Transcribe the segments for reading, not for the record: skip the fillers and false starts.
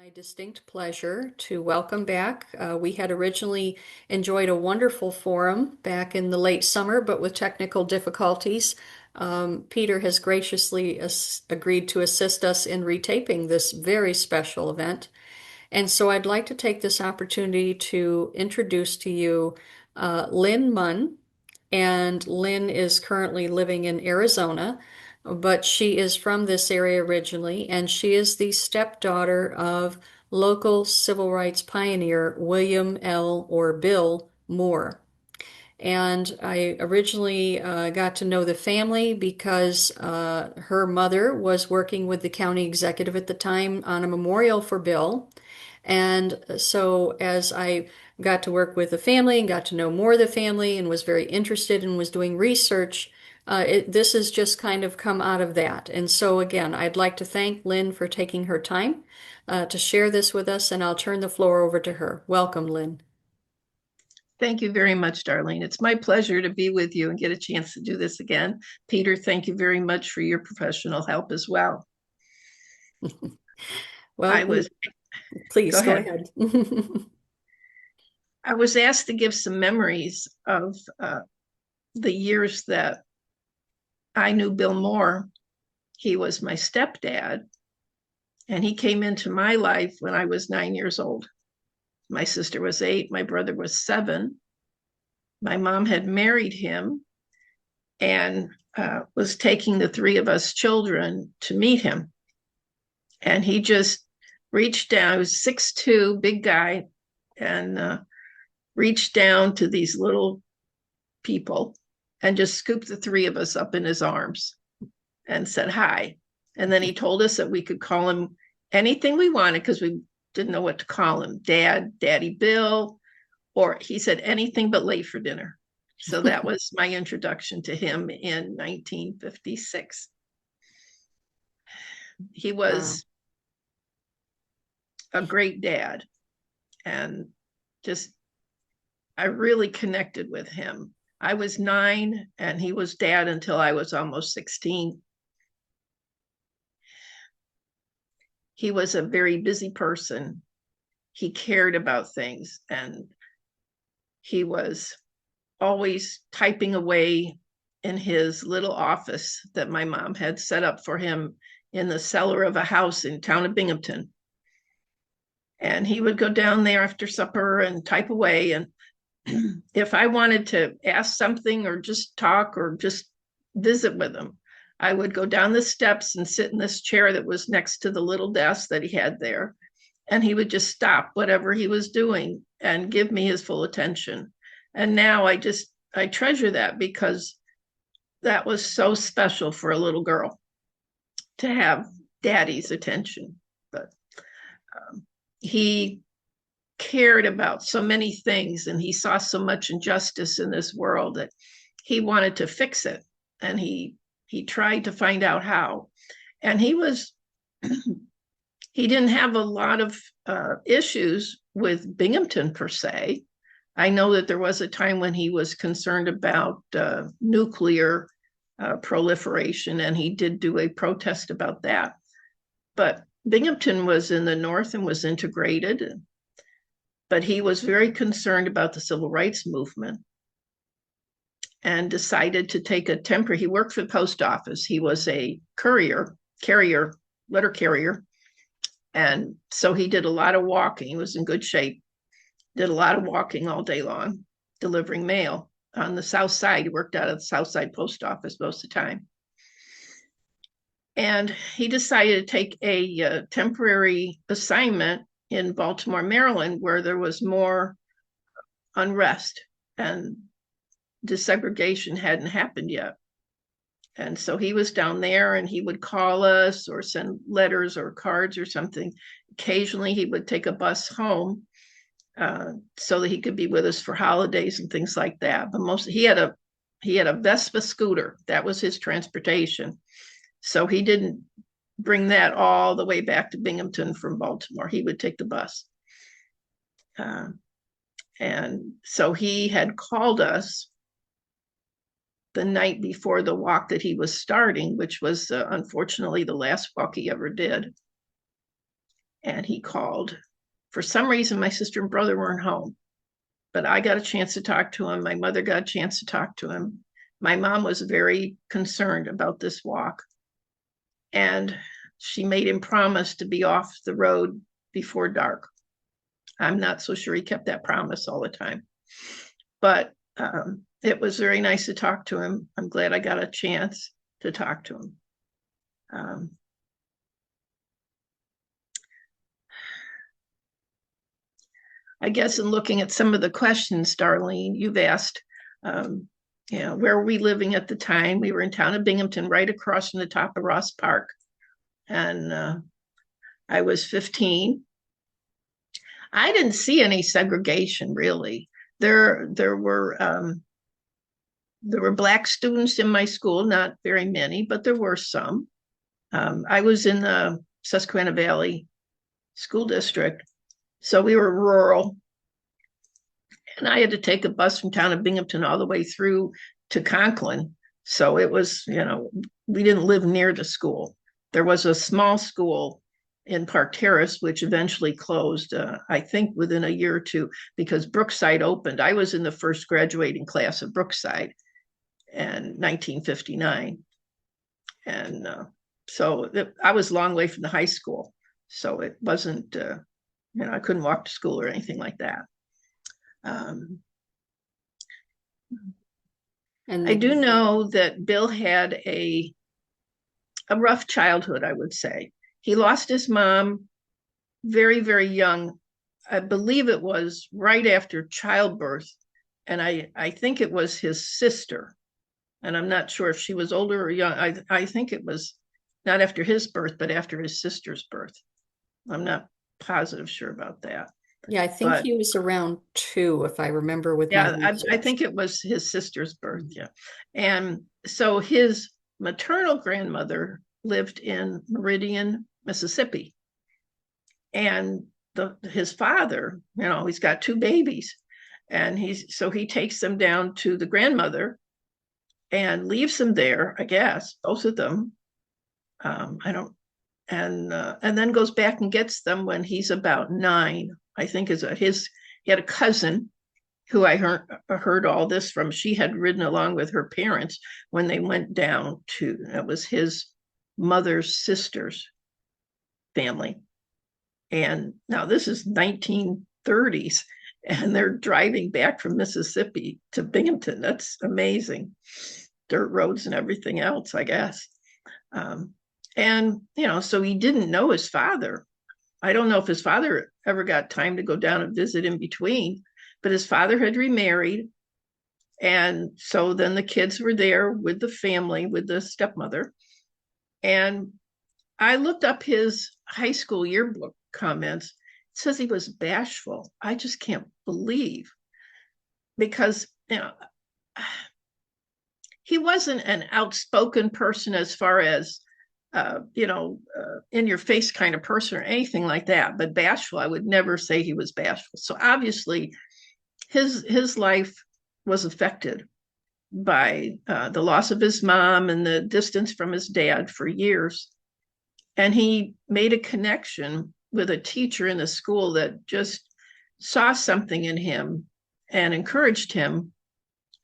My distinct pleasure to welcome back. We had originally enjoyed a wonderful forum back in the late summer, but with technical difficulties, Peter has graciously agreed to assist us in retaping this very special event. And so I'd like to take this opportunity to introduce to you Lynn Munn. And Lynn is currently living in Arizona, but she is from this area originally, and she is the stepdaughter of local civil rights pioneer William L. or Bill Moore. And I originally got to know the family because her mother was working with the county executive at the time on a memorial for Bill. And so as I got to work with the family and got to know more of the family and was very interested and was doing research, this has just kind of come out of that. And so again, I'd like to thank Lynn for taking her time to share this with us, and I'll turn the floor over to her. Welcome, Lynn. Thank you very much, Darlene. It's my pleasure to be with you and get a chance to do this again. Peter, thank you very much for your professional help as well. Well, please go ahead. I was asked to give some memories of the years that I knew Bill Moore. He was my stepdad, and he came into my life when I was 9 years old. My sister was 8, my brother was 7. My mom had married him and was taking the 3 of us children to meet him. And he just reached down, he was 6'2", big guy, and reached down to these little people and just scooped the 3 of us up in his arms and said hi. And then he told us that we could call him anything we wanted because we didn't know what to call him. Dad, Daddy Bill, or he said anything but late for dinner. So that was my introduction to him in 1956. He was a great dad, and just I really connected with him. I was 9 and he was dad until I was almost 16. He was a very busy person. He cared about things, and he was always typing away in his little office that my mom had set up for him in the cellar of a house in town of Binghamton. And he would go down there after supper and type away. And if I wanted to ask something or just talk or just visit with him, I would go down the steps and sit in this chair that was next to the little desk that he had there. And he would just stop whatever he was doing and give me his full attention. And now I treasure that because that was so special for a little girl to have daddy's attention. But he cared about so many things, and he saw so much injustice in this world that he wanted to fix it. And he tried to find out how. And he didn't have a lot of issues with Binghamton per se. I know that there was a time when he was concerned about nuclear proliferation, and he did do a protest about that. But Binghamton was in the north and was integrated, but he was very concerned about the civil rights movement and decided to take a temporary, he worked for the post office. He was a letter carrier. And so he did a lot of walking. He was in good shape, did a lot of walking all day long, delivering mail on the south side. He worked out of the south side post office most of the time. And he decided to take a temporary assignment in Baltimore, Maryland, where there was more unrest and desegregation hadn't happened yet. And so he was down there, and he would call us or send letters or cards or something. Occasionally he would take a bus home so that he could be with us for holidays and things like that. But mostly he had a Vespa scooter. That was his transportation. So he didn't bring that all the way back to Binghamton from Baltimore. He would take the bus. And so he had called us the night before the walk that he was starting, which was unfortunately the last walk he ever did. and he called. For some reason, my sister and brother weren't home, but I got a chance to talk to him. My mother got a chance to talk to him. My mom was very concerned about this walk, and she made him promise to be off the road before dark. I'm not so sure he kept that promise all the time, but it was very nice to talk to him. I'm glad I got a chance to talk to him. I guess in looking at some of the questions, Darlene, you've asked, where were we living at the time? We were in town of Binghamton, right across from the top of Ross Park. And I was 15. I didn't see any segregation, really. There were Black students in my school, not very many, but there were some. I was in the Susquehanna Valley School District, so we were rural. And I had to take a bus from town of Binghamton all the way through to Conklin. So it was, we didn't live near the school. There was a small school in Park Terrace, which eventually closed, I think within a year or two, because Brookside opened. I was in the first graduating class of Brookside in 1959. And so I was a long way from the high school. So it wasn't, I couldn't walk to school or anything like that. And I do know that Bill had a rough childhood, I would say. He lost his mom very, very young. I believe it was right after childbirth. And I think it was his sister. And I'm not sure if she was older or young. I think it was not after his birth, but after his sister's birth. I'm not positive sure about that. Yeah, I think he was around 2, if I remember with my research. I think it was his sister's birth, yeah. And so his maternal grandmother lived in Meridian, Mississippi. And his father, he's got 2 babies. And he takes them down to the grandmother and leaves them there, I guess, both of them. And then goes back and gets them when he's about 9. I think he had a cousin who I heard all this from. She had ridden along with her parents when they went down to, it was his mother's sister's family. And now this is 1930s, and they're driving back from Mississippi to Binghamton. That's amazing. Dirt roads and everything else, I guess. And, so he didn't know his father. I don't know if his father ever got time to go down and visit in between, but his father had remarried. And so then the kids were there with the family, with the stepmother. And I looked up his high school yearbook comments. It says he was bashful. I just can't believe, because, he wasn't an outspoken person as far as, in your face kind of person or anything like that, but bashful, I would never say he was bashful. So obviously his life was affected by the loss of his mom and the distance from his dad for years. And he made a connection with a teacher in the school that just saw something in him and encouraged him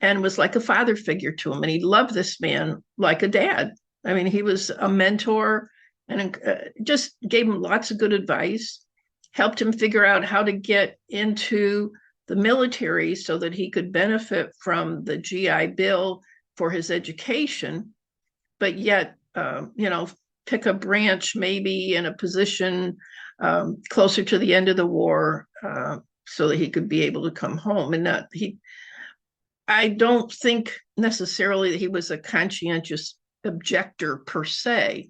and was like a father figure to him. And he loved this man like a dad. I mean, he was a mentor and just gave him lots of good advice, helped him figure out how to get into the military so that he could benefit from the GI Bill for his education, but yet, pick a branch maybe in a position closer to the end of the war so that he could be able to come home. And I don't think necessarily that he was a conscientious objector per se,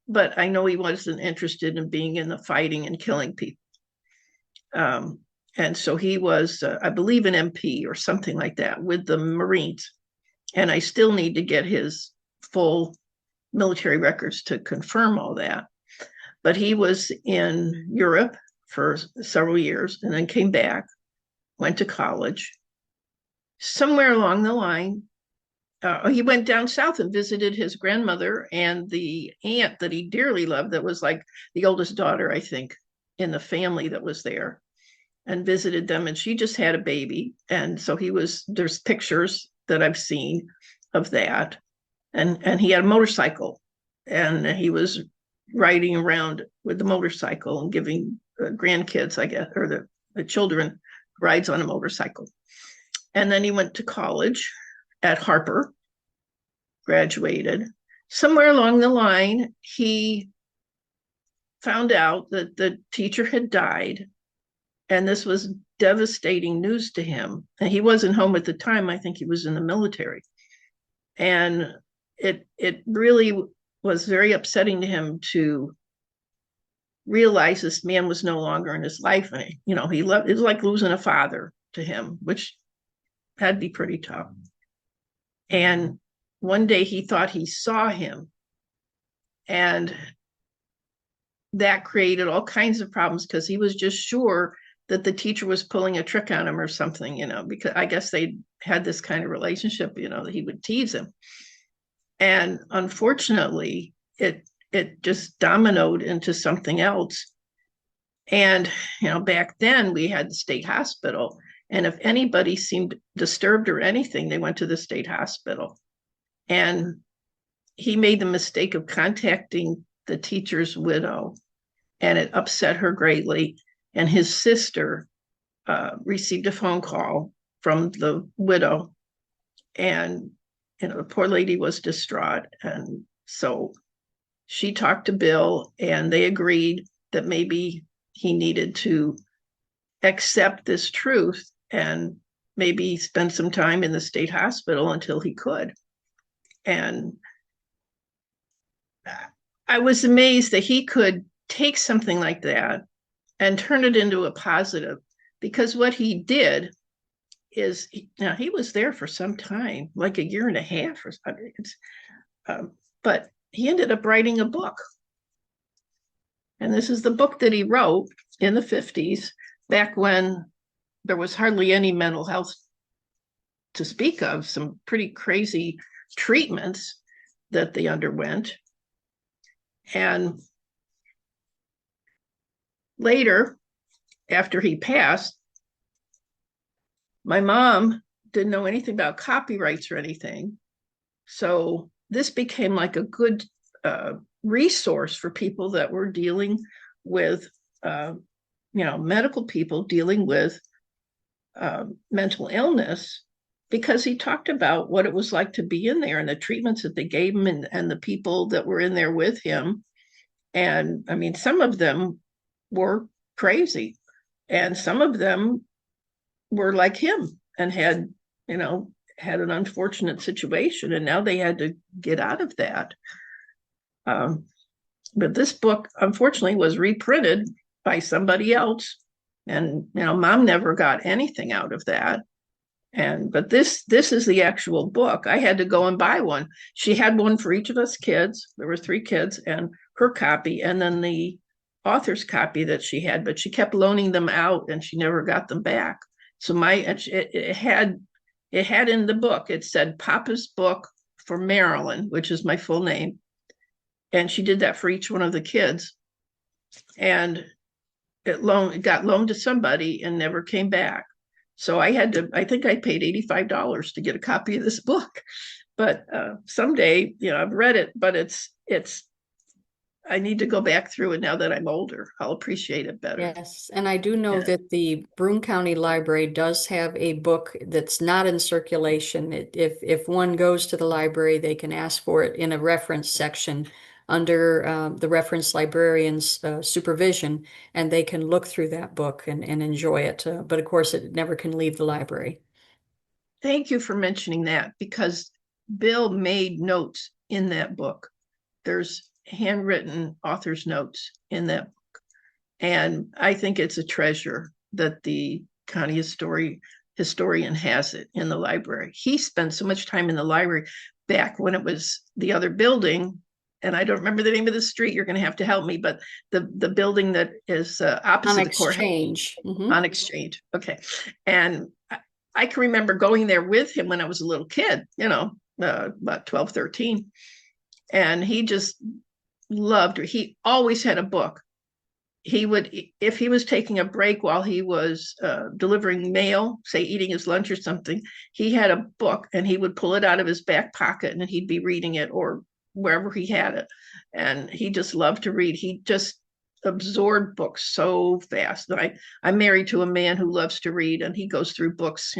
but I know he wasn't interested in being in the fighting and killing people. And so he was, I believe, an MP or something like that with the Marines. And I still need to get his full military records to confirm all that. But he was in Europe for several years and then came back, went to college. Somewhere along the line, he went down south and visited his grandmother and the aunt that he dearly loved, that was like the oldest daughter, I think, in the family that was there and visited them. And she just had a baby. And so there's pictures that I've seen of that. And he had a motorcycle, and he was riding around with the motorcycle and giving grandkids, I guess, or the children rides on a motorcycle. And then he went to college at Harper, graduated. Somewhere along the line, he found out that the teacher had died, and this was devastating news to him. And he wasn't home at the time. I think he was in the military. And it really was very upsetting to him to realize this man was no longer in his life. And, he loved, it was like losing a father to him, which had to be pretty tough. And one day he thought he saw him, and that created all kinds of problems because he was just sure that the teacher was pulling a trick on him or something, because I guess they had this kind of relationship, that he would tease him. And unfortunately, it just dominoed into something else. And, back then we had the state hospital. And if anybody seemed disturbed or anything, they went to the state hospital. And he made the mistake of contacting the teacher's widow, and it upset her greatly. And his sister received a phone call from the widow, and the poor lady was distraught. And so she talked to Bill, and they agreed that maybe he needed to accept this truth and maybe spend some time in the state hospital until he could. And I was amazed that he could take something like that and turn it into a positive, because what he did is, he was there for some time, like a year and a half or something. But he ended up writing a book. And this is the book that he wrote in the 50s, back when there was hardly any mental health to speak of, some pretty crazy treatments that they underwent. And later, after he passed, my mom didn't know anything about copyrights or anything. So this became like a good resource for people that were dealing with, medical people dealing with mental illness, because he talked about what it was like to be in there and the treatments that they gave him, and the people that were in there with him. And I mean, some of them were crazy, and some of them were like him and had an unfortunate situation, and now they had to get out of that. But this book, unfortunately, was reprinted by somebody else, and Mom never got anything out of that. But this is the actual book. I had to go and buy one. She had one for each of us kids. There were 3 kids, and her copy, and then the author's copy that she had, but she kept loaning them out and she never got them back. So it had in the book, it said Papa's Book for Marilyn, which is my full name. And she did that for each one of the kids. And it got loaned to somebody and never came back. So I think I paid $85 to get a copy of this book. But someday, I've read it, but I need to go back through it now that I'm older. I'll appreciate it better. Yes, and I do know that the Broome County Library does have a book that's not in circulation. If one goes to the library, they can ask for it in a reference section under the reference librarian's supervision, and they can look through that book and enjoy it. But of course, it never can leave the library. Thank you for mentioning that, because Bill made notes in that book. There's handwritten author's notes in that book. And I think it's a treasure that the county historian has it in the library. He spent so much time in the library back when it was the other building, and I don't remember the name of the street. You're going to have to help me, but the building that is opposite the courthouse. On Exchange. Okay. And I can remember going there with him when I was a little kid, about 12, 13. And he just loved her. He always had a book he would, if he was taking a break while he was delivering mail, say eating his lunch or something, he had a book and he would pull it out of his back pocket and he'd be reading it, or wherever he had it. And he just loved to read. He just absorbed books so fast. I'm married to a man who loves to read, and he goes through books,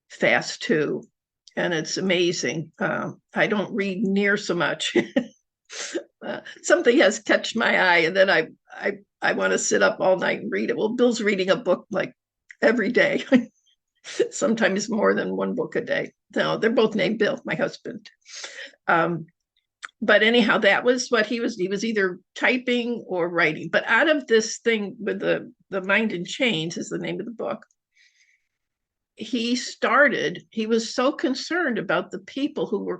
fast too. And it's amazing. I don't read near so much. Something has catch my eye, and then I want to sit up all night and read it. Well, Bill's reading a book like every day, sometimes more than one book a day. No, they're both named Bill, my husband. But anyhow, that was what he was. He was either typing or writing. But out of this thing with the Mind in Chains is the name of the book. He was so concerned about the people who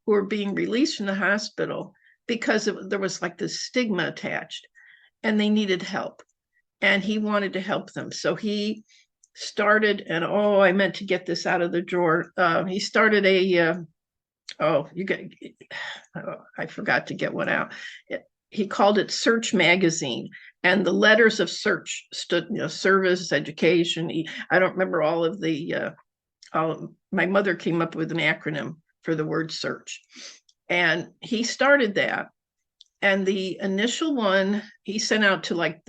were being released from the hospital, because there was like this stigma attached, and they needed help, and he wanted to help them. So he started, and I meant to get this out of the drawer. He started I forgot to get one out. He called it Search Magazine, and the letters of search stood, service, education. I don't remember all of the. My mother came up with an acronym for the word search, and he started that. And the initial one he sent out to like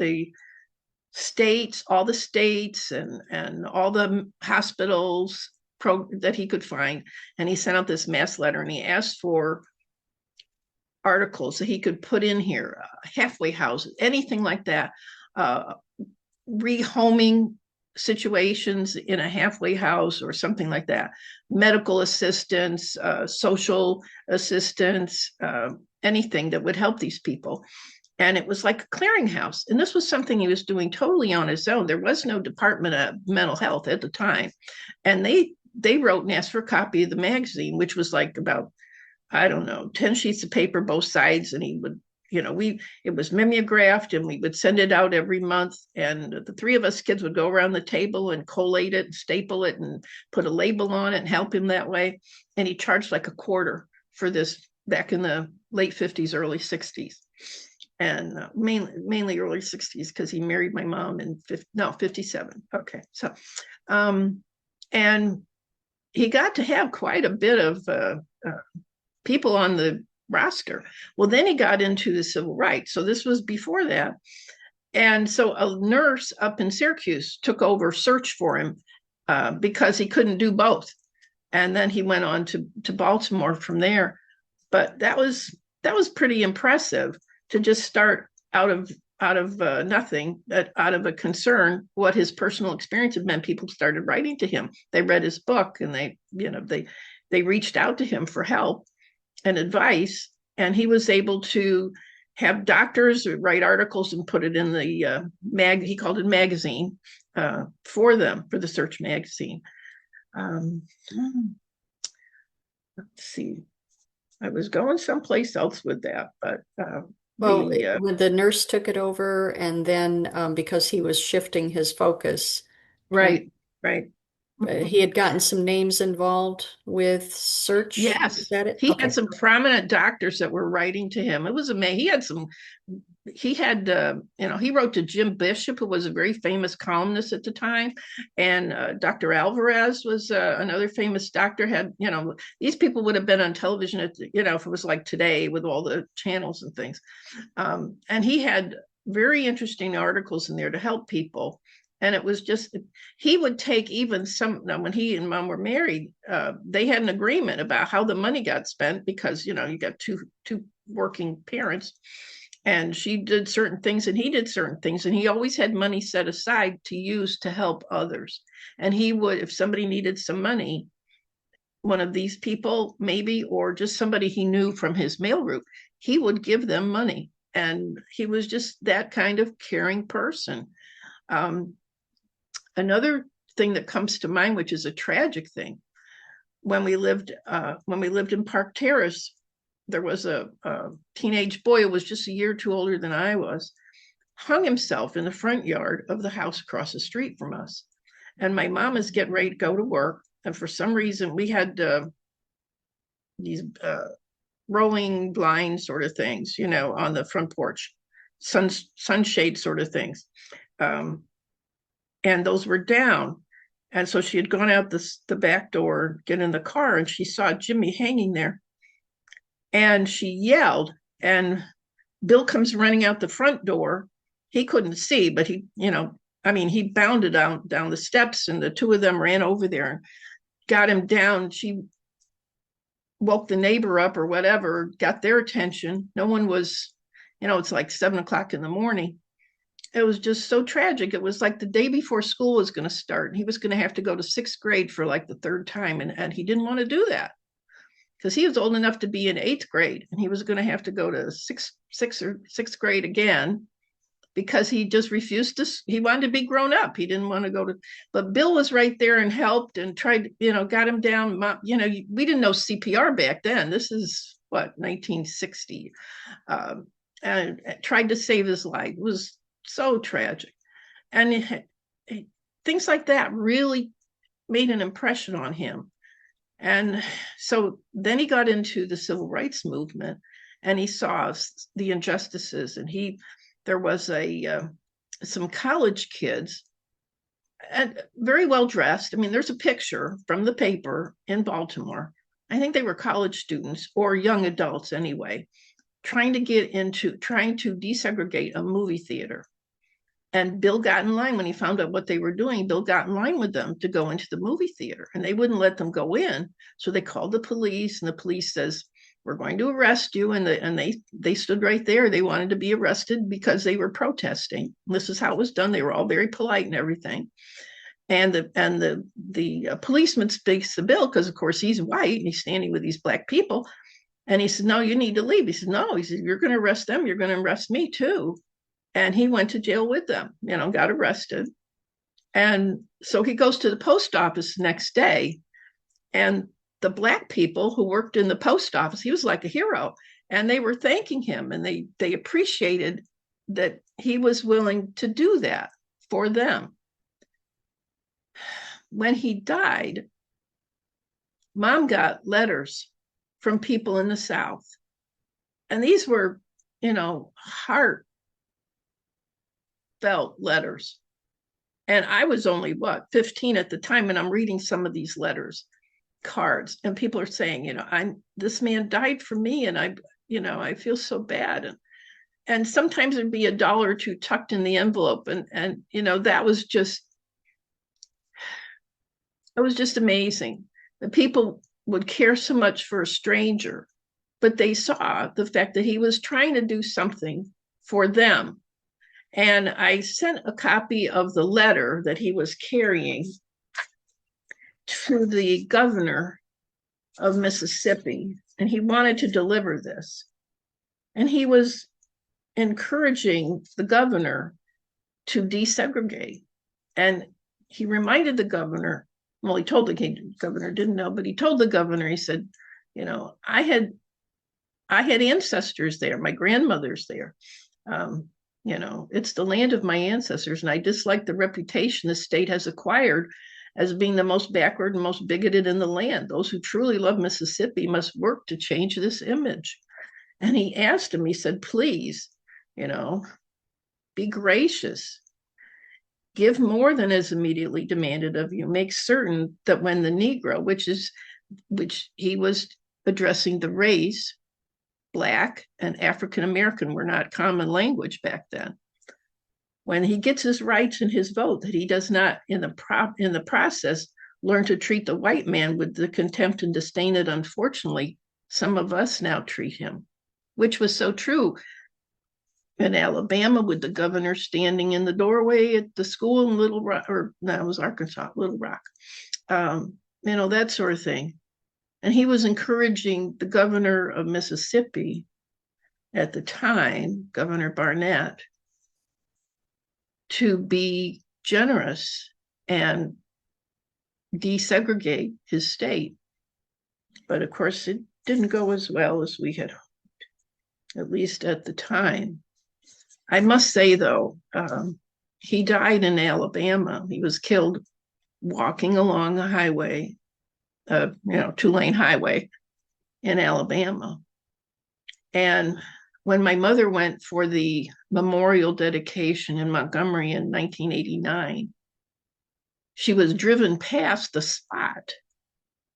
all the states and all the hospitals that he could find. And he sent out this mass letter, and he asked for articles that he could put in here, halfway houses, anything like that, rehoming situations in a halfway house or something like that, medical assistance, social assistance, anything that would help these people. And it was like a clearinghouse. And this was something he was doing totally on his own. There was no Department of Mental Health at the time. And they wrote and asked for a copy of the magazine, which was like about, I don't know, 10 sheets of paper, both sides. And he would, it was mimeographed, and we would send it out every month. And the three of us kids would go around the table and collate it and staple it and put a label on it and help him that way. And he charged like $0.25 for this back in the late 50s, early 60s. And mainly early 60s, because he married my mom in 57. Okay. So, and he got to have quite a bit of people on the roster. Well, then he got into the civil rights. So this was before that. And so a nurse up in Syracuse took over search for him because he couldn't do both. And then he went on to Baltimore from there. But that was pretty impressive, to just start out of nothing, out of a concern, what his personal experience had meant. People started writing to him. They read his book, and they reached out to him for help and advice. And he was able to have doctors write articles and put it in the he called it magazine, for them, for the Search magazine. Let's see. I was going someplace else with that, but Well, when the nurse took it over, and then because he was shifting his focus, right. he had gotten some names involved with search. Yes, Is that it? he Okay. had some prominent doctors that were writing to him. It was amazing. He wrote to Jim Bishop, who was a very famous columnist at the time. And Dr. Alvarez was another famous doctor. These people would have been on television if it was like today with all the channels and things. And he had very interesting articles in there to help people. And it was just, he would take even when he and Mom were married, they had an agreement about how the money got spent, because, you got two working parents, and she did certain things and he did certain things. And he always had money set aside to use to help others. And he would, if somebody needed some money, one of these people maybe, or just somebody he knew from his mail route, he would give them money. And he was just that kind of caring person. Another thing that comes to mind, which is a tragic thing, when we lived in Park Terrace, there was a teenage boy who was just a year or two older than I was, hung himself in the front yard of the house across the street from us. And my mom is getting ready to go to work, and for some reason we had these rolling blind sort of things, on the front porch. sunshade sort of things. And those were down. And so she had gone out the back door, get in the car, and she saw Jimmy hanging there. And she yelled, and Bill comes running out the front door. He couldn't see, but he bounded down the steps, and the two of them ran over there and got him down. She woke the neighbor up or whatever, got their attention. No one was, it's like 7:00 in the morning. It was just so tragic. It was like the day before school was going to start. He was going to have to go to 6th grade for like the 3rd time. And he didn't want to do that because he was old enough to be in 8th grade. And he was going to have to go to 6th grade again because he just refused to. He wanted to be grown up. He didn't want to go to, but Bill was right there and helped and tried, got him down. We didn't know CPR back then. This is what, 1960. And tried to save his life. It was so tragic. And things like that really made an impression on him. And so then he got into the civil rights movement and he saw the injustices. And there was some college kids and very well dressed. I mean, there's a picture from the paper in Baltimore. I think they were college students or young adults anyway, trying to desegregate a movie theater. And Bill got in line when he found out what they were doing. Bill got in line with them to go into the movie theater, and they wouldn't let them go in. So they called the police, and the police says, "We're going to arrest you." And they stood right there. They wanted to be arrested because they were protesting. This is how it was done. They were all very polite and everything. And the policeman speaks to Bill because, of course, he's white and he's standing with these black people. And he said, "No, you need to leave." He said, "No." He said, "You're going to arrest them. You're going to arrest me too." And he went to jail with them, got arrested. And so he goes to the post office the next day. And the black people who worked in the post office, he was like a hero. And they were thanking him. And they appreciated that he was willing to do that for them. When he died, Mom got letters from people in the South. And these were, heartfelt letters. And I was only 15 at the time, and I'm reading some of these cards, and people are saying, this man died for me, and I feel so bad. And sometimes it'd be $1 or $2 tucked in the envelope, and that was just, it was just amazing that people would care so much for a stranger, but they saw the fact that he was trying to do something for them. And I sent a copy of the letter that he was carrying to the governor of Mississippi, and he wanted to deliver this. And he was encouraging the governor to desegregate. And he reminded the governor, well, he told the governor, didn't know, but he told the governor, he said, I had ancestors there, my grandmother's there. It's the land of my ancestors, and I dislike the reputation the state has acquired as being the most backward and most bigoted in the land. Those who truly love Mississippi must work to change this image. And he asked him, he said, please, be gracious. Give more than is immediately demanded of you. Make certain that when the Negro, which he was addressing the race, Black and African American were not common language back then. When he gets his rights and his vote, that he does not, in the process, learn to treat the white man with the contempt and disdain that, unfortunately, some of us now treat him, which was so true in Alabama with the governor standing in the doorway at the school in Little Rock, or no, it was Arkansas, Little Rock, that sort of thing. And he was encouraging the governor of Mississippi at the time, Governor Barnett, to be generous and desegregate his state. But of course, it didn't go as well as we had hoped, at least at the time. I must say, though, he died in Alabama. He was killed walking along a highway, 2-lane highway in Alabama. And when my mother went for the memorial dedication in Montgomery in 1989, she was driven past the spot.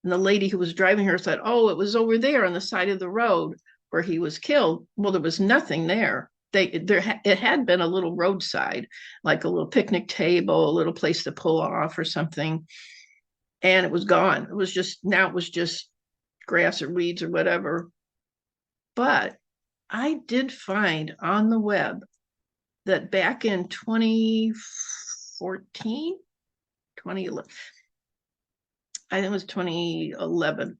And the lady who was driving her said, "Oh, it was over there on the side of the road where he was killed." Well, there was nothing there. It had been a little roadside, like a little picnic table, a little place to pull off or something. And it was gone. It was just grass or weeds or whatever. But I did find on the web that back in 2014, 2011, I think it was 2011,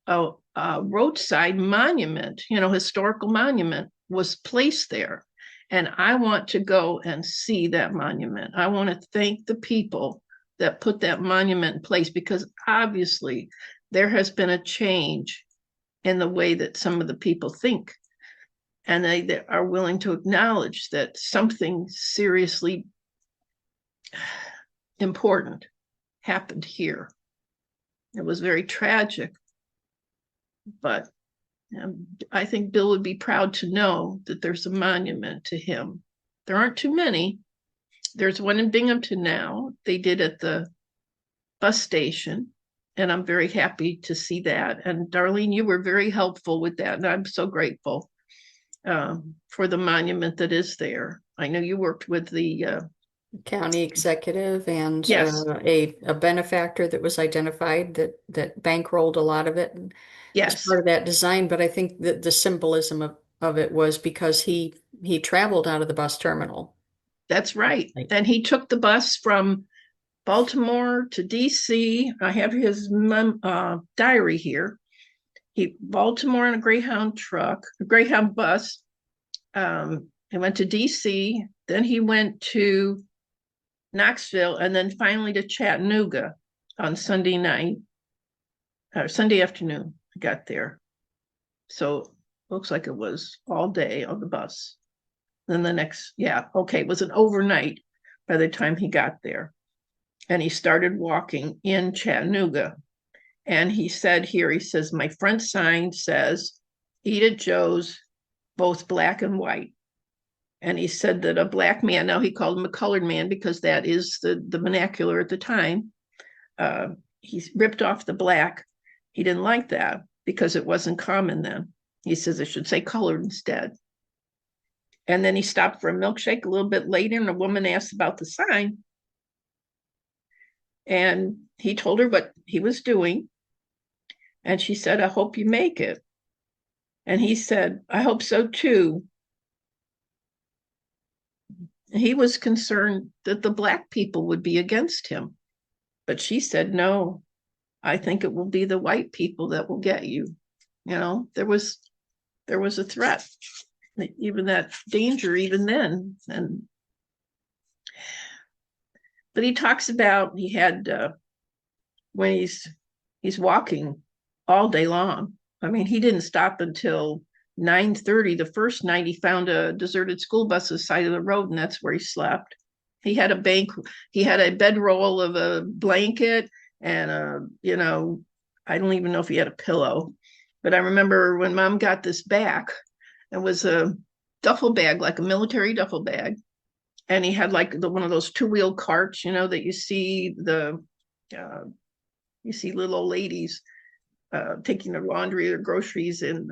a roadside monument, historical monument was placed there. And I want to go and see that monument. I want to thank the people that put that monument in place, because obviously there has been a change in the way that some of the people think. And they are willing to acknowledge that something seriously important happened here. It was very tragic, but I think Bill would be proud to know that there's a monument to him. There aren't too many. There's one in Binghamton now. They did at the bus station, and I'm very happy to see that. And Darlene, you were very helpful with that, and I'm so grateful for the monument that is there. I know you worked with the County executive and yes, a benefactor that was identified that bankrolled a lot of it and was yes, part of that design. But I think that the symbolism of it was because he traveled out of the bus terminal. that's right. Like, And he took the bus from Baltimore to DC. I have his diary here. Baltimore in a Greyhound bus. He went to DC, then he went to Knoxville, and then finally to Chattanooga on Sunday night, or Sunday afternoon. I got there. So looks like it was all day on the bus. Then it was an overnight by the time he got there. And he started walking in Chattanooga. And he says, my front sign says, "Eat at Joe's, both black and white." And he said that a black man, now he called him a colored man because that is the vernacular at the time. He ripped off the black. He didn't like that because it wasn't common then. He says it should say colored instead. And then he stopped for a milkshake a little bit later, and a woman asked about the sign. And he told her what he was doing. And she said, "I hope you make it." And he said, "I hope so too." He was concerned that the black people would be against him. But she said, "No, I think it will be the white people that will get you." There was a threat, even that danger, even then. But he talks about he had when he's walking all day long. I mean, he didn't stop until 9:30. The first night he found a deserted school bus at the side of the road, and that's where he slept. He had a bedroll of a blanket and I don't even know if he had a pillow. But I remember when Mom got this back, it was a duffel bag, like a military duffel bag. And he had like one of those two-wheel carts, that you see little old ladies taking their laundry or groceries in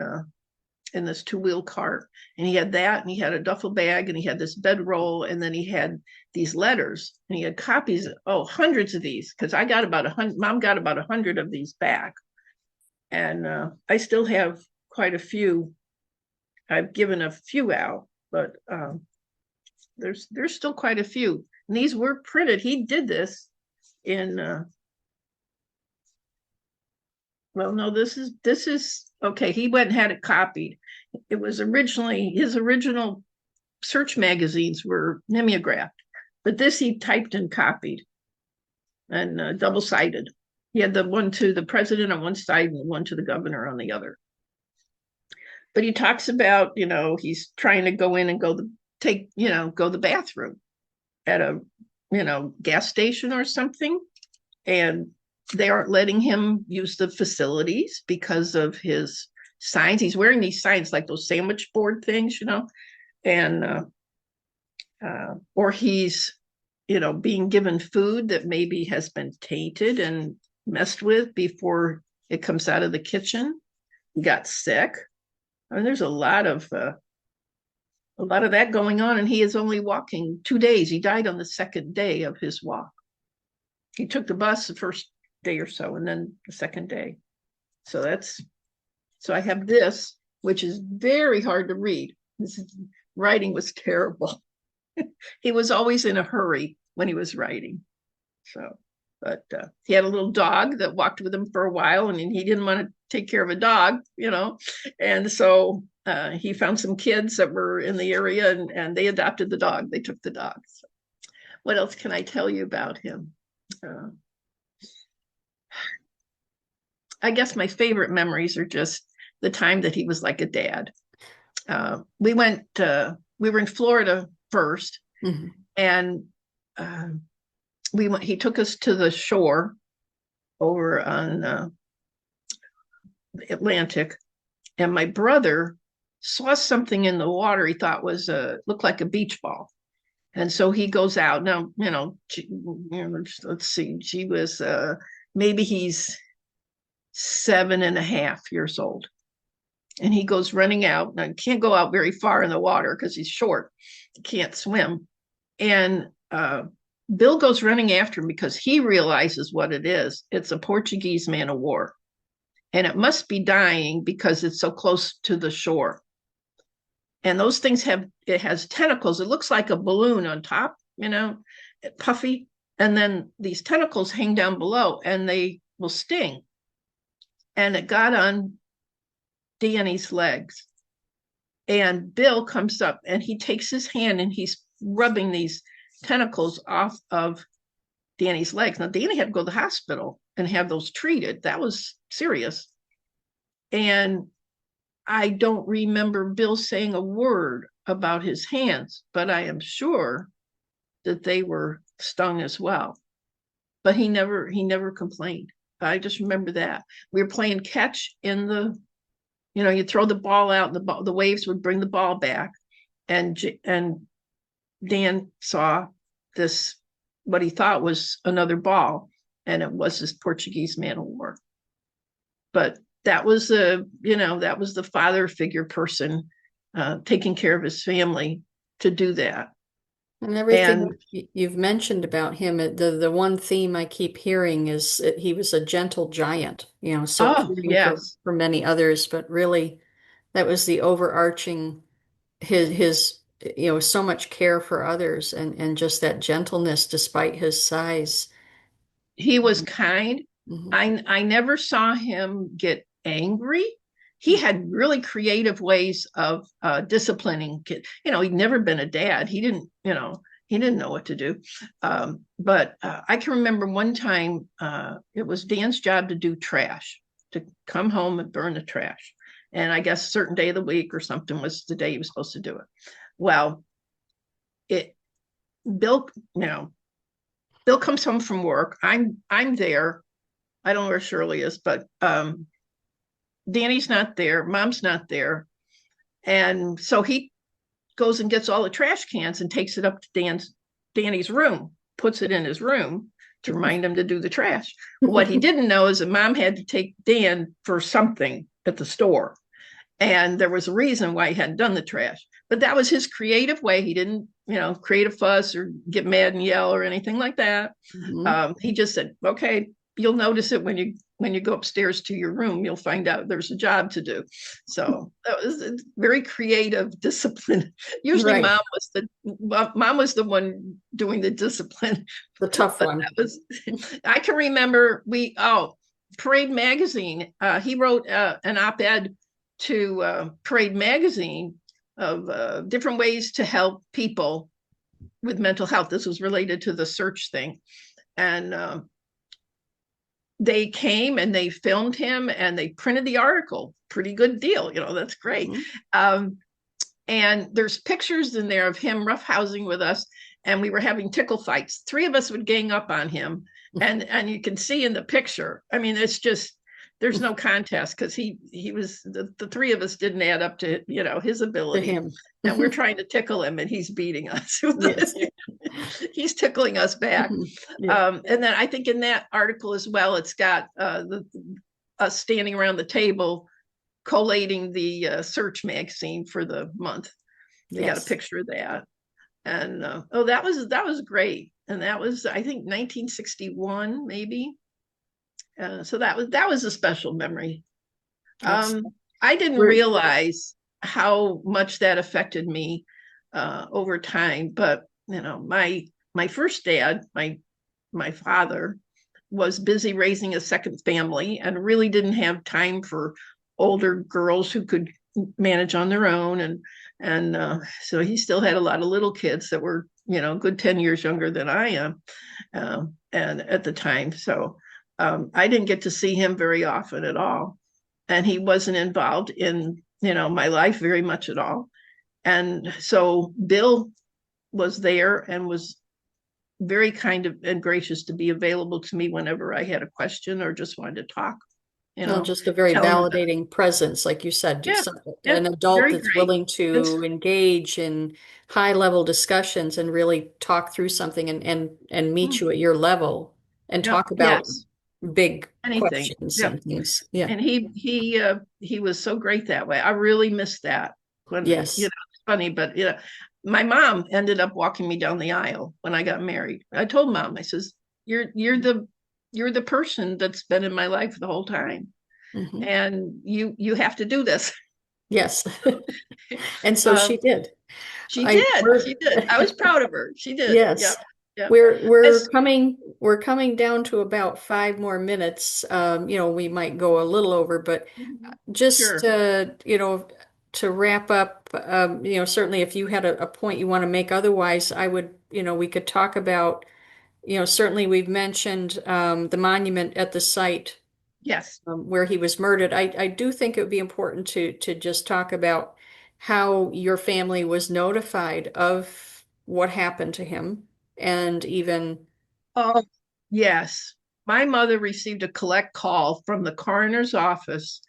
this two-wheel cart. And he had that, and he had a duffel bag, and he had this bedroll, and then he had these letters, and he had copies, hundreds of these, because Mom got about 100 of these back. And I still have quite a few. I've given a few out, but there's still quite a few. And these were printed. He did this in this is okay. He went and had it copied. It was originally his original search magazines were mimeographed, but this he typed and copied and double-sided. He had the one to the president on one side and the one to the governor on the other. But he talks about, he's trying to go in and go to the bathroom at a, gas station or something. And they aren't letting him use the facilities because of his signs. He's wearing these signs like those sandwich board things, and or he's, being given food that maybe has been tainted and messed with before it comes out of the kitchen. He got sick. I mean, there's a lot of that going on, and he is only walking 2 days. He died on the second day of his walk. He took the bus the first day or so, and then the second day. So I have this, which is very hard to read. Writing was terrible. He was always in a hurry when he was writing. So, but he had a little dog that walked with him for a while, and he didn't want to take care of a dog, and so he found some kids that were in the area, and they adopted the dog. They took the dog. So what else can I tell you about him? I guess my favorite memories are just the time that he was like a dad. We were in Florida first, Mm-hmm. and he took us to the shore over on Atlantic, and my brother saw something in the water he thought looked like a beach ball. And so he goes out. Now, let's see, she was maybe he's 7.5 years old. And he goes running out. Now, he can't go out very far in the water because he's short. He can't swim. And Bill goes running after him because he realizes what it is. It's a Portuguese man of war. And it must be dying because it's so close to the shore. And those things it has tentacles. It looks like a balloon on top, puffy. And then these tentacles hang down below and they will sting. And it got on Danny's legs. And Bill comes up and he takes his hand and he's rubbing these tentacles off of Danny's legs. Now, Danny had to go to the hospital and have those treated. That was serious. And I don't remember Bill saying a word about his hands, but I am sure that they were stung as well. But he never complained. I just remember that. We were playing catch in the, you throw the ball out, and the waves would bring the ball back. And Dan saw this, what he thought was another ball, and it was this Portuguese man of war. But that was the father figure person taking care of his family to do that. And everything you've mentioned about him, the one theme I keep hearing is that he was a gentle giant, so caring for many others, but really that was the overarching, his so much care for others and just that gentleness despite his size. He was kind. Mm-hmm. I never saw him get angry. He had really creative ways of disciplining kids. He'd never been a dad. He didn't know what to do. But I can remember one time it was Dan's job to do trash, to come home and burn the trash. And I guess a certain day of the week or something was the day he was supposed to do it. Well, Bill comes home from work. I'm there. I don't know where Shirley is, but Danny's not there. Mom's not there. And so he goes and gets all the trash cans and takes it up to Danny's room, puts it in his room to remind him to do the trash. What he didn't know is that Mom had to take Dan for something at the store. And there was a reason why he hadn't done the trash. But that was his creative way. He didn't, create a fuss or get mad and yell or anything like that. Mm-hmm. He just said, okay, you'll notice it when you go upstairs to your room, you'll find out there's a job to do. So that was a very creative discipline. Usually Right. Mom was the one doing the discipline. The tough one. I can remember Parade Magazine. He wrote an op-ed to Parade Magazine of different ways to help people with mental health. This was related to the search thing. And they came and they filmed him and they printed the article. Pretty good deal. That's great. Mm-hmm. And there's pictures in there of him roughhousing with us. And we were having tickle fights. 3 of us would gang up on him. And you can see in the picture, I mean, it's just, there's no contest because he was the three of us didn't add up to his To ability, him. and we're trying to tickle him, and he's beating us. Yes. He's tickling us back. Yeah. And then I think in that article as well, it's got us standing around the table collating the search magazine for the month. They got a Yes. picture of that, and that was great, and that was I think 1961 maybe. So that was a special memory. Excellent. I didn't We're, realize how much that affected me over time, but my first dad, my father, was busy raising a second family and really didn't have time for older girls who could manage on their own, and so he still had a lot of little kids that were a good 10 years younger than I am, and at the time. So I didn't get to see him very often at all, and he wasn't involved in my life very much at all. And so Bill was there and was very kind of and gracious to be available to me whenever I had a question or just wanted to talk, well, just a very tell him about it. validating presence, like you said, Yeah, yeah, an adult very that's great. willing It's, to engage in high level discussions and really talk through something and meet you at your level and yeah, talk about yes, big anything. questions Yeah. and things. Yeah. And he was so great that way. I really missed that. When Yes. it's funny, but my mom ended up walking me down the aisle when I got married. I told mom, I says, you're the person that's been in my life the whole time, Hmm. and you have to do this. Yes. And so um she did. she I did we're she did I was proud of her. She did. Yeah, yes. yeah. We're As coming down to about 5 more minutes. We might go a little over, but just Sure. to wrap up, certainly if you had a point you want to make, otherwise I would, we could talk about, certainly we've mentioned the monument at the site Yes. where he was murdered. I do think it would be important to just talk about how your family was notified of what happened to him, and even Oh, yes. My mother received a collect call from the coroner's office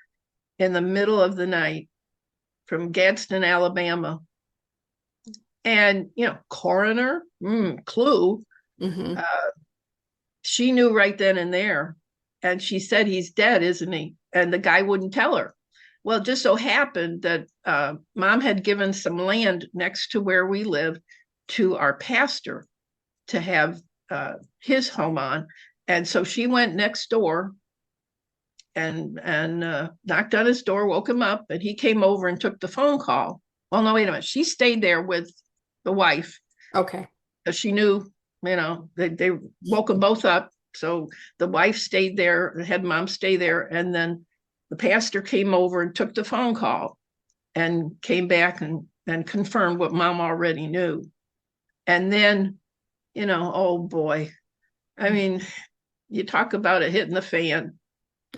in the middle of the night from Gadsden, Alabama. And, coroner, clue. mhm, Uh, she knew right then and there. And she said, he's dead, isn't he? And the guy wouldn't tell her. Well, it just so happened that mom had given some land next to where we lived to our pastor to have his home on. And so she went next door and knocked on his door, woke him up, and he came over and took the phone call. Well, no, wait a minute. She stayed there with the wife okay, because she knew, they woke them both up. So the wife stayed there, had mom stay there, and then the pastor came over and took the phone call and came back and confirmed what mom already knew. And then, oh boy, I mean, you talk about it hitting the fan.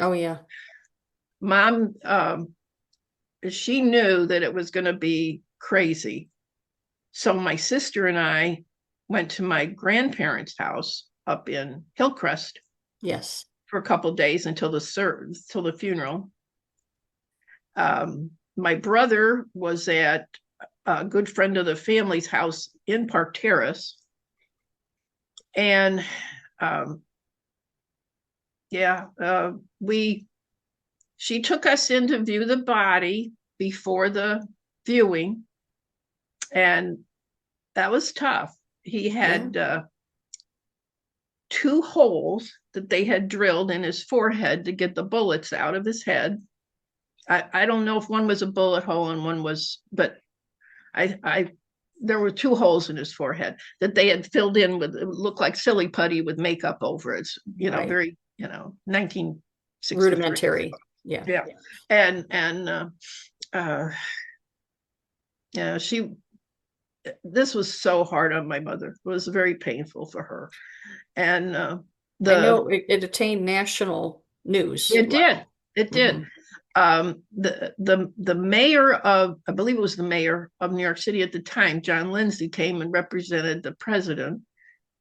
oh yeah, Mom, she knew that it was going to be crazy. So my sister and I went to my grandparents' house up in Hillcrest yes, for a couple of days until the funeral. My brother was at a good friend of the family's house in Park Terrace, and yeah, she took us in to view the body before the viewing, and that was tough. He yeah, had two holes that they had drilled in his forehead to get the bullets out of his head. I don't know if one was a bullet hole and one was, but I there were two holes in his forehead that they had filled in with, it looked like silly putty with makeup over it. right, Very, 1963. rudimentary, yeah, Yeah. And uh yeah, this was so hard on my mother. It was very painful for her. And I the know it attained national news. it did. It did. Hmm. The mayor of, I believe it was the mayor of New York City at the time, John Lindsay, came and represented the president.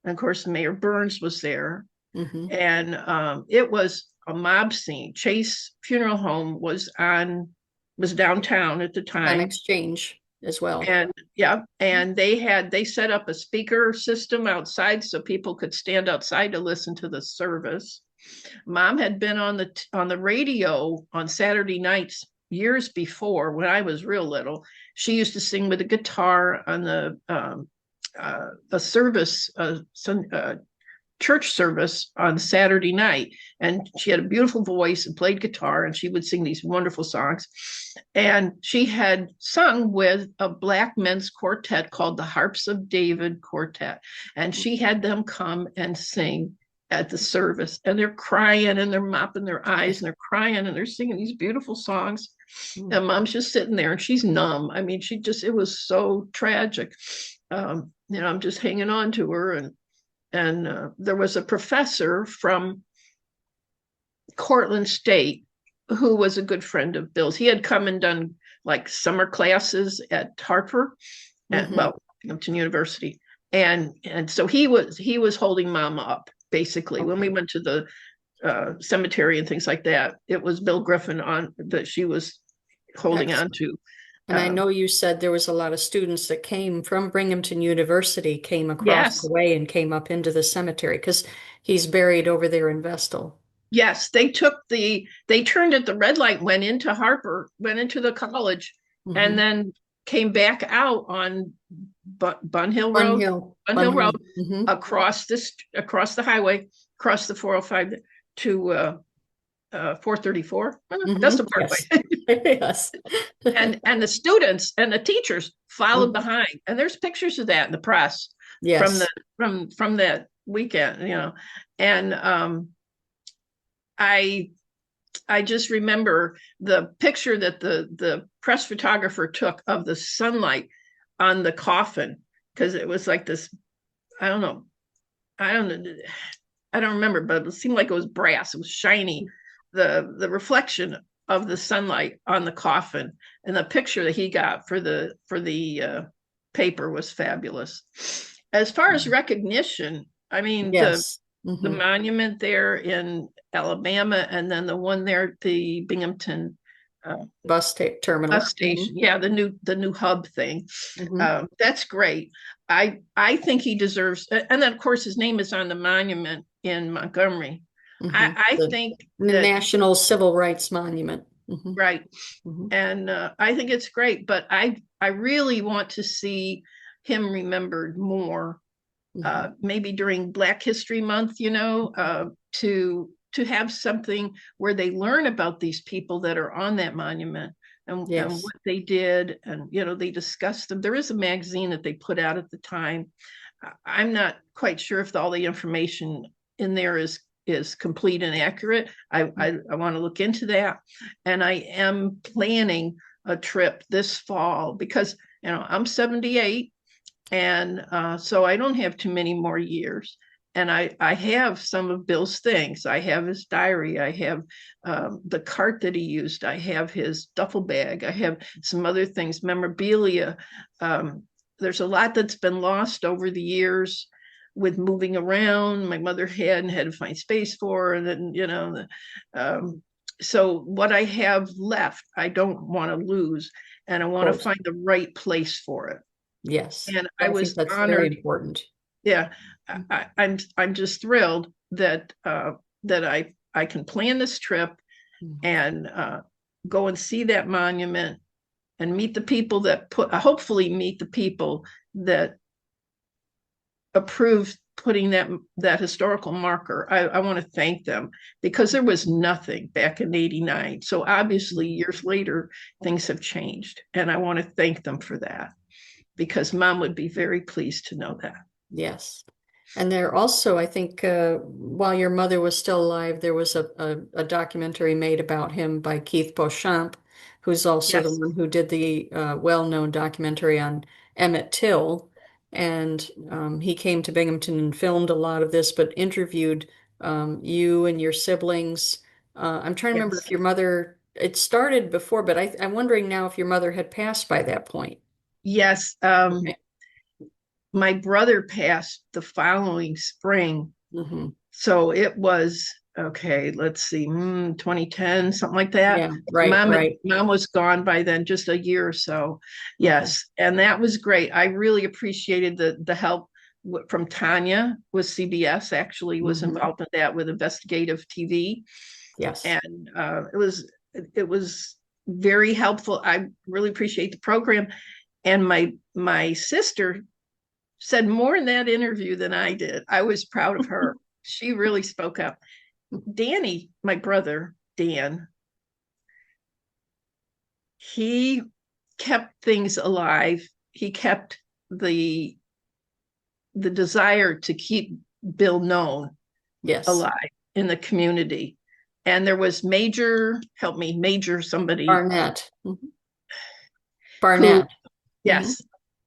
And of course, Mayor Burns was there. Hmm. And it was a mob scene. Chase Funeral Home was downtown at the On time. Exchange as well. And yeah, and they set up a speaker system outside so people could stand outside to listen to the service. Mom had been on the radio on Saturday nights years before when I was real little. She used to sing with a guitar on a service, church service on Saturday night. And she had a beautiful voice and played guitar, and she would sing these wonderful songs. And she had sung with a black men's quartet called the Harps of David Quartet. And she had them come and sing at the service. And they're crying and they're mopping their eyes and they're crying and they're singing these beautiful songs. And Mom's just sitting there and she's numb. I mean, it was so tragic. I'm just hanging on to her. And there was a professor from Cortland State who was a good friend of Bill's. He had come and done like summer classes at Harper, Binghamton University, and so he was holding Mom up basically. When we went to the cemetery and things like that, it was Bill Griffin that she was holding on to. And I know you said there was a lot of students that came from Binghamton University, came across the Yes. way and came up into the cemetery because he's buried over there in Vestal. Yes, they turned at the red light, went into Harper, went into the college, and then came back out on Bun Hill Road, across the highway, across the 405 to 434. That's the parkway. Yes. and the students and the teachers followed behind, and there's pictures of that in the press from that weekend, and I just remember the picture that the press photographer took of the sunlight on the coffin, because it was like this, I don't know, I don't remember, but it seemed like it was brass. It was shiny. The reflection of the sunlight on the coffin, and the picture that he got for the paper was fabulous. As far as recognition, I mean, the monument there in Alabama, and then the one there at the Binghamton bus terminal, bus station, the new hub thing. That's great. I think he deserves, and then of course his name is on the monument in Montgomery. I think the National Civil Rights Monument. Right. And I think it's great, but I really want to see him remembered more, maybe during Black History Month, to have something where they learn about these people that are on that monument and what they did, and they discuss them. There is a magazine that they put out at the time. I'm not quite sure if all the information in there is complete and accurate. I want to look into that, and I am planning a trip this fall because I'm 78, and so I don't have too many more years. And I have some of Bill's things. I have his diary. I have the cart that he used. I have his duffel bag. I have some other things, memorabilia. There's a lot that's been lost over the years with moving around. My mother had to find space for, and then, so what I have left, I don't want to lose, and I want to find the right place for it. Yes. And I was that's honored. Very important. Yeah. I'm just thrilled that I can plan this trip and go and see that monument and meet the people that hopefully meet the people that approved putting that historical marker. I want to thank them, because there was nothing back in '89. So obviously years later, things have changed, and I want to thank them for that, because Mom would be very pleased to know that. Yes. And there also, I think, while your mother was still alive, there was a documentary made about him by Keith Beauchamp, who's also the one who did the well-known documentary on Emmett Till. And he came to Binghamton and filmed a lot of this, but interviewed you and your siblings. I'm trying to remember if your mother, it started before, but I'm wondering now if your mother had passed by that point. Yes. Okay. My brother passed the following spring. So it was okay, let's see, 2010, something like that. Yeah, right, right. Mom was gone by then, just a year or so. Okay. Yes, and that was great. I really appreciated the help from Tanya with CBS. Actually, was Hmm. involved in that with investigative TV, Yes. and it was very helpful. I really appreciate the program. And my sister said more in that interview than I did. I was proud of her. She really spoke up. Danny, my brother, Dan, he kept things alive. He kept the the desire to keep Bill known Yes. alive in the community. And there was help me, Major somebody Barnett. who, Barnett. Hmm. yes,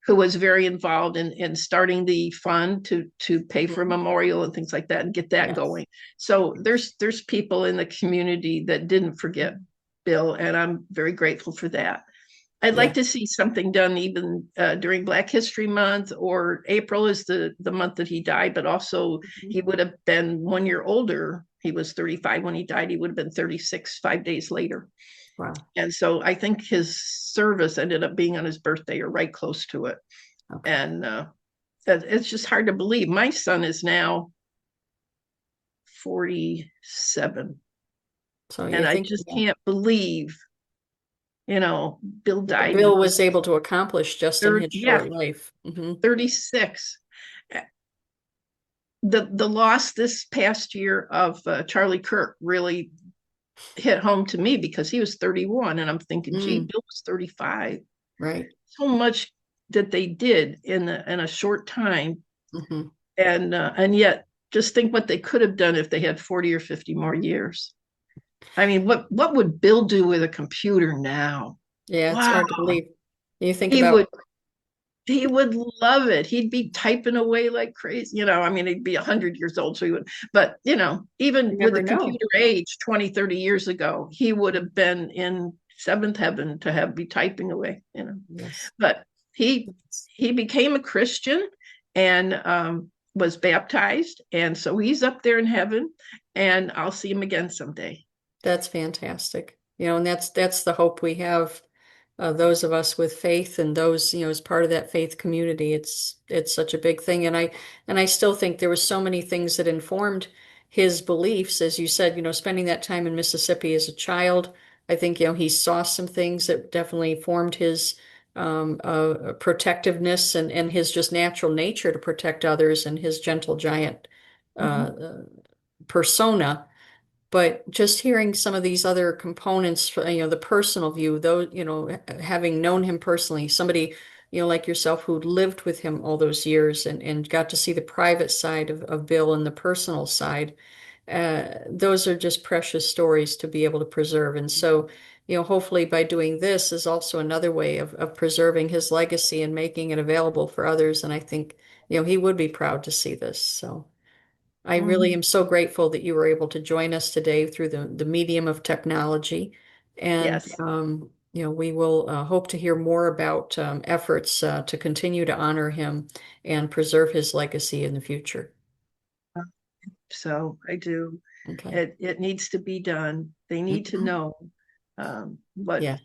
who was very involved in starting the fund to pay for a Hmm. memorial and things like that and get that Yes. going. So there's people in the community that didn't forget Bill, and I'm very grateful for that. I'd like Yeah. to see something done even during Black History Month, or April is the month that he died, but also Mhm. he would have been 1 year older. He was 35 when he died. He would have been 36 5 days later. Wow. And so I think his service ended up being on his birthday or right close to it. Okay. And it's just hard to believe. My son is now 47, So you and I think, just yeah, can't believe, Bill what died when Bill he was was able to accomplish just in his yeah, short life. Hmm. 36. The loss this past year of Charlie Kirk really hit home to me because he was 31, and I'm thinking, gee, Mm, Bill was 35. right. So much that they did in a short time, Hmm. and yet just think what they could have done if they had 40 or 50 more years. I mean, what would Bill do with a computer now? Yeah, it's Wow, hard to believe. You think he about, would he would love it. He'd be typing away like crazy. I mean, he'd be 100 years old, so he would, but even you with the never know. computer age 20, 30 years ago, he would have been in seventh heaven to have be typing away. Yes. But he became a Christian, and was baptized, and so he's up there in heaven, and I'll see him again someday. That's fantastic. And that's the hope we have, those of us with faith and those, as part of that faith community. It's such a big thing. And I still think there were so many things that informed his beliefs, as you said, spending that time in Mississippi as a child. I think, he saw some things that definitely formed his protectiveness and his just natural nature to protect others and his gentle giant uh, Mhm. uh, persona. But just hearing some of these other components, the personal view, though, having known him personally, somebody, like yourself who lived with him all those years and got to see the private side of Bill and the personal side, those are just precious stories to be able to preserve. And so, hopefully by doing this is also another way of preserving his legacy and making it available for others. And I think, he would be proud to see this. So. I really Mhm. am so grateful that you were able to join us today through the medium of technology. And, Yes. we will hope to hear more about efforts to continue to honor him and preserve his legacy in the future. So I do. Okay. It needs to be done. They need to Mhm. know what Yes.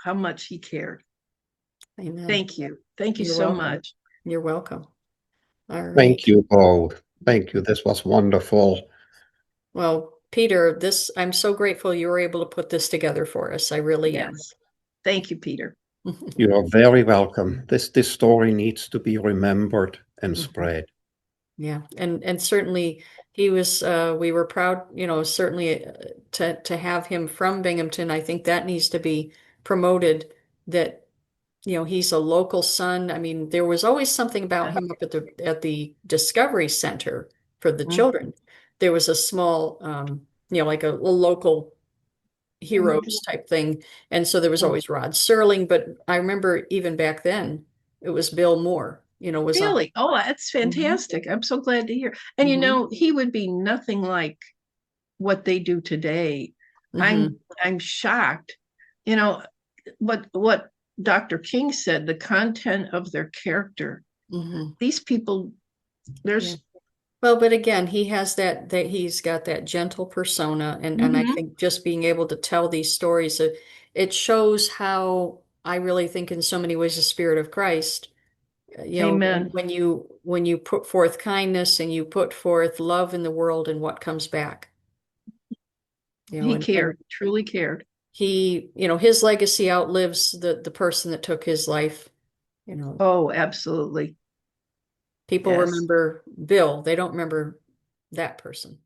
how much he cared. Amen. Thank you. Thank you You're so welcome. much. You're welcome. All Thank right. you both. Thank you. This was wonderful. Well, Peter, I'm so grateful you were able to put this together for us. I really am. Yes. Thank you, Peter. You are very welcome. This story needs to be remembered and Mhm. spread. Yeah, and certainly he was. We were proud, certainly to have him from Binghamton. I think that needs to be promoted. That he's a local son. I mean, there was always something about him up at the Discovery Center for the children. There was a small, like a local heroes type thing, and so there was always Rod Serling. But I remember even back then, it was Bill Moore. Was on. Really? Oh, that's Mhm. fantastic. I'm so glad to hear. And Mhm. he would be nothing like what they do today. I'm Mhm. I'm shocked. You know, what Dr. King said, the content of their character. Mhm. These people, Yeah. there's Well, but again, he has that he's got that gentle persona, and I Hmm. think just being able to tell these stories, it shows how I really think in so many ways the Spirit of Christ, Amen. when you put forth kindness and you put forth love in the world and what comes back, He and cared, truly cared. he, his legacy outlives the person that took his life. You know, Oh, absolutely. people Yes. remember Bill, they don't remember that person.